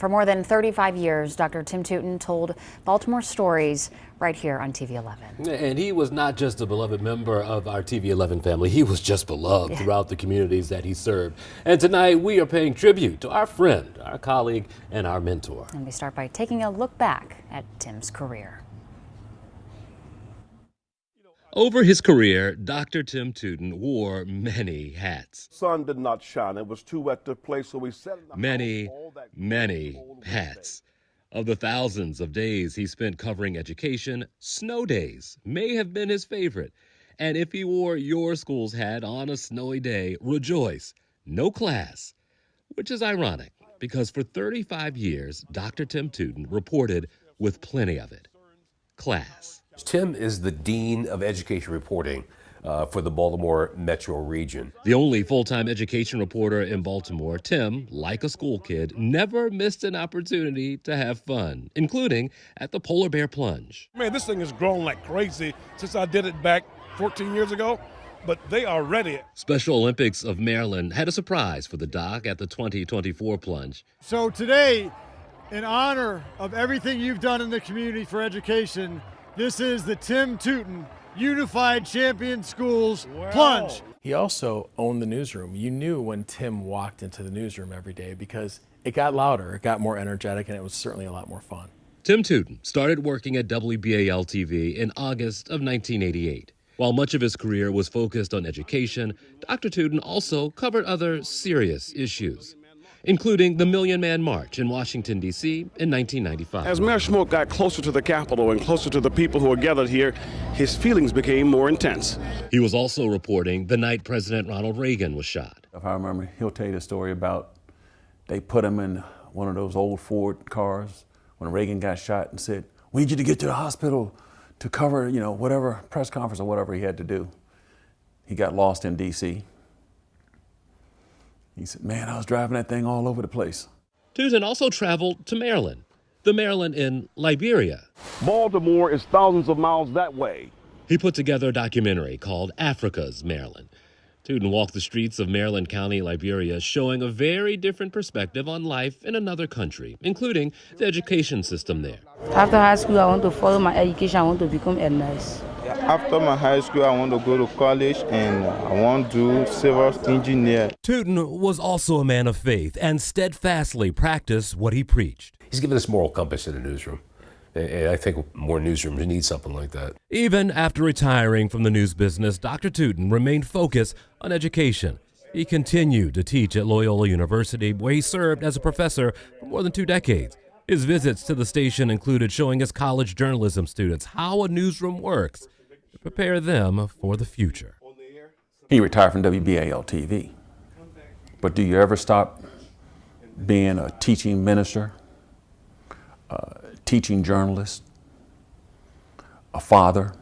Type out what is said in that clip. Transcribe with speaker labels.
Speaker 1: For more than 35 years, Dr. Tim Tootin told Baltimore stories right here on TV 11.
Speaker 2: And he was not just a beloved member of our TV 11 family, he was just beloved throughout the communities that he served. And tonight we are paying tribute to our friend, our colleague, and our mentor.
Speaker 1: And we start by taking a look back at Tim's career.
Speaker 2: Over his career, Dr. Tim Tootin wore many hats.
Speaker 3: Sun did not shine. It was too wet to play, so we sat in the
Speaker 2: Many
Speaker 3: house
Speaker 2: hats. Of the thousands of days he spent covering education, snow days may have been his favorite. And if he wore your school's hat on a snowy day, rejoice, no class. Which is ironic, because for 35 years, Dr. Tim Tootin reported with plenty of it. Class.
Speaker 4: Tim is the Dean of Education Reporting for the Baltimore Metro region.
Speaker 2: The only full-time education reporter in Baltimore, Tim, like a school kid, never missed an opportunity to have fun, including at the Polar Bear Plunge.
Speaker 5: Man, this thing has grown like crazy since I did it back 14 years ago, but they are ready.
Speaker 2: Special Olympics of Maryland had a surprise for the doc at the 2024 plunge.
Speaker 6: So today, in honor of everything you've done in the community for education, this is the Tim Tootin Unified Champion Schools Plunge.
Speaker 7: He also owned the newsroom. You knew when Tim walked into the newsroom every day because it got louder, it got more energetic, and it was certainly a lot more fun.
Speaker 2: Tim Tootin started working at WBAL-TV in August of 1988. While much of his career was focused on education, Dr. Tootin also covered other serious issues, including the Million Man March in Washington, D.C. in 1995.
Speaker 3: As Mayor Schmoke got closer to the Capitol and closer to the people who were gathered here, his feelings became more intense.
Speaker 2: He was also reporting the night President Ronald Reagan was shot.
Speaker 8: If I remember, he'll tell you the story about they put him in one of those old Ford cars when Reagan got shot and said, "We need you to get to the hospital to cover, whatever press conference or whatever he had to do." He got lost in D.C. He said, "Man, I was driving that thing all over the place."
Speaker 2: Tootin also traveled to Maryland, the Maryland in Liberia.
Speaker 3: Baltimore is thousands of miles that way.
Speaker 2: He put together a documentary called Africa's Maryland. Tootin walked the streets of Maryland County, Liberia, showing a very different perspective on life in another country, including the education system there.
Speaker 9: After high school, I want to follow my education. I want to become a nurse.
Speaker 10: After my high school, I want to go to college and I want to do civil engineer.
Speaker 2: Tootin was also a man of faith and steadfastly practiced what he preached.
Speaker 4: He's given us moral compass in the newsroom. And I think more newsrooms need something like that.
Speaker 2: Even after retiring from the news business, Dr. Tootin remained focused on education. He continued to teach at Loyola University, where he served as a professor for more than 2 decades. His visits to the station included showing his college journalism students how a newsroom works to prepare them for the future.
Speaker 8: He retired from WBAL-TV. But do you ever stop being a teaching minister, teaching journalist, a father,